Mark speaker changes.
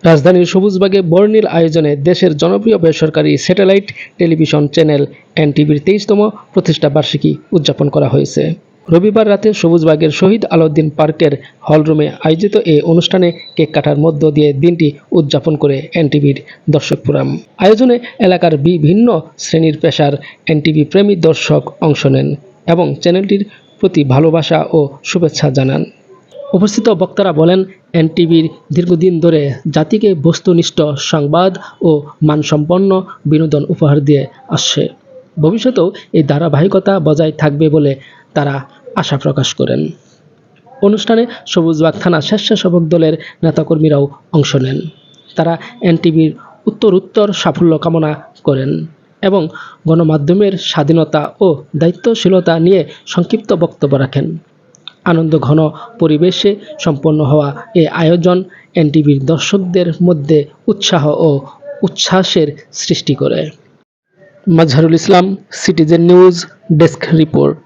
Speaker 1: রাজধানীর সবুজবাগে বর্ণিল আয়োজনে দেশের জনপ্রিয় বেসরকারি স্যাটেলাইট টেলিভিশন চ্যানেল এনটিভির 23তম প্রতিষ্ঠা বার্ষিকী উদযাপন করা হয়েছে। রবিবার রাতে সবুজবাগের শহীদ আলাউদ্দিন পার্কের হলরুমে আয়োজিত এ অনুষ্ঠানে কেক কাটার মধ্য দিয়ে দিনটি উদযাপন করে এনটিভির দর্শক ফোরাম। আয়োজনে এলাকার বিভিন্ন শ্রেণীর পেশার এনটিভি প্রেমী দর্শক অংশ নেন এবং চ্যানেলটির প্রতি ভালোবাসা ও শুভেচ্ছা জানান। উপস্থিত বক্তারা বলেন, এনটিভির দীর্ঘদিন ধরে জাতিকে বস্তুনিষ্ঠ সংবাদ ও মানসম্পন্ন বিনোদন উপহার দিয়ে আসছে। ভবিষ্যতেও এই ধারাবাহিকতা বজায় থাকবে বলে তারা আশা প্রকাশ করেন। অনুষ্ঠানে সবুজবাগ থানা স্বেচ্ছাসেবক দলের নেতাকর্মীরাও অংশ নেন। তারা এনটিভির উত্তরোত্তর সাফল্য কামনা করেন এবং গণমাধ্যমের স্বাধীনতা ও দায়িত্বশীলতা নিয়ে সংক্ষিপ্ত বক্তব্য রাখেন। আনন্দঘন পরিবেশে সম্পন্ন হওয়া এ আয়োজন এনটিভির দর্শকদের মধ্যে উৎসাহ ও উচ্ছ্বাসের সৃষ্টি করে। Mazharul Islam, citizen news desk report.